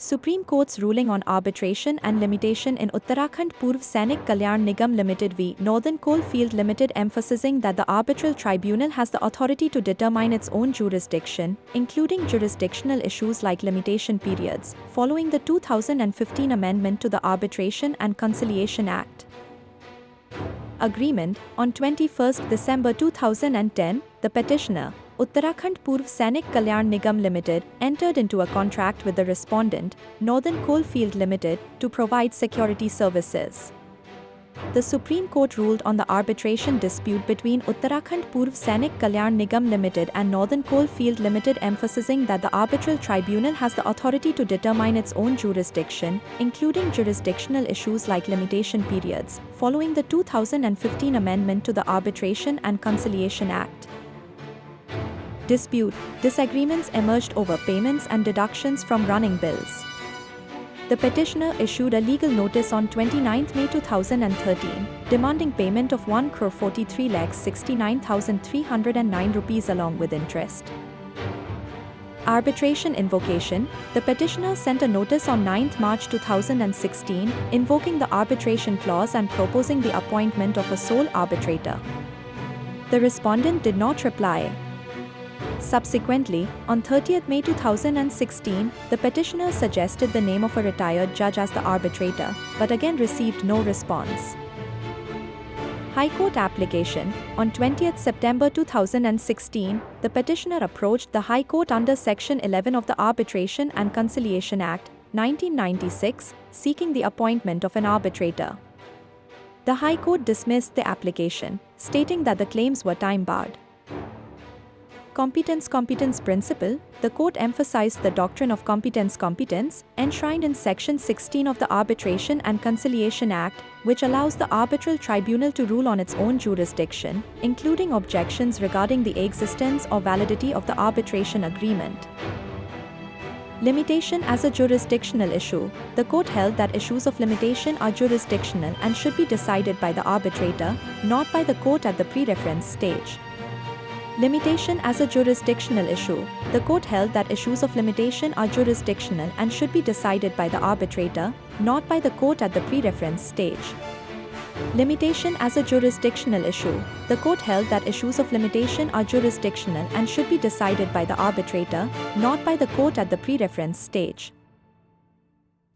Supreme Court's ruling on arbitration and limitation in Uttarakhand Purv Sainik Kalyan Nigam Ltd v. Northern Coal Field Ltd emphasizing that the arbitral tribunal has the authority to determine its own jurisdiction, including jurisdictional issues like limitation periods, following the 2015 amendment to the Arbitration and Conciliation Act. Agreement. On 21 December 2010, the petitioner, Uttarakhand Purv Sainik Kalyan Nigam Ltd, entered into a contract with the respondent, Northern Coal Field Ltd, to provide security services. The Supreme Court ruled on the arbitration dispute between Uttarakhand Purv Sainik Kalyan Nigam Ltd and Northern Coal Field Ltd, emphasizing that the arbitral tribunal has the authority to determine its own jurisdiction, including jurisdictional issues like limitation periods, following the 2015 amendment to the Arbitration and Conciliation Act. Dispute. Disagreements emerged over payments and deductions from running bills. The petitioner issued a legal notice on 29 May 2013, demanding payment of 1,43,69,309 rupees along with interest. Arbitration invocation. The petitioner sent a notice on 9 March 2016, invoking the arbitration clause and proposing the appointment of a sole arbitrator. The respondent did not reply. Subsequently, on 30 May 2016, the petitioner suggested the name of a retired judge as the arbitrator, but again received no response. High Court application. On 20 September 2016, the petitioner approached the High Court under Section 11 of the Arbitration and Conciliation Act, 1996, seeking the appointment of an arbitrator. The High Court dismissed the application, stating that the claims were time-barred. Competence principle. The court emphasized the doctrine of competence enshrined in Section 16 of the Arbitration and Conciliation Act, which allows the arbitral tribunal to rule on its own jurisdiction, including objections regarding the existence or validity of the arbitration agreement. Limitation as a jurisdictional issue. The court held that issues of limitation are jurisdictional and should be decided by the arbitrator, not by the court at the pre-reference stage. Limitation as a jurisdictional issue. The court held that issues of limitation are jurisdictional and should be decided by the arbitrator, not by the court at the pre-reference stage. Limitation as a jurisdictional issue. The court held that issues of limitation are jurisdictional and should be decided by the arbitrator, not by the court at the pre-reference stage.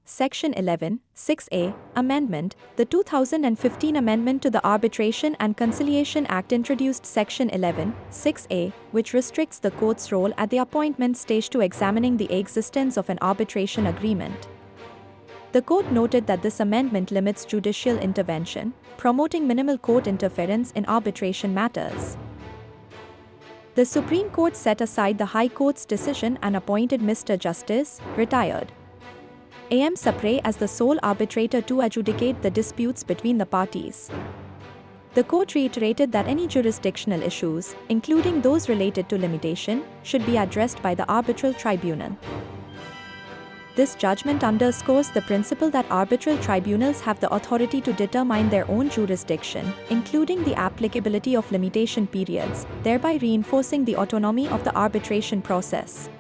Section 11, 6A, Amendment. The 2015 amendment to the Arbitration and Conciliation Act introduced Section 11, 6A, which restricts the court's role at the appointment stage to examining the existence of an arbitration agreement. The court noted that this amendment limits judicial intervention, promoting minimal court interference in arbitration matters. The Supreme Court set aside the High Court's decision and appointed Mr. Justice, retired A.M. Sapre as the sole arbitrator to adjudicate the disputes between the parties. The court reiterated that any jurisdictional issues, including those related to limitation, should be addressed by the arbitral tribunal. This judgment underscores the principle that arbitral tribunals have the authority to determine their own jurisdiction, including the applicability of limitation periods, thereby reinforcing the autonomy of the arbitration process.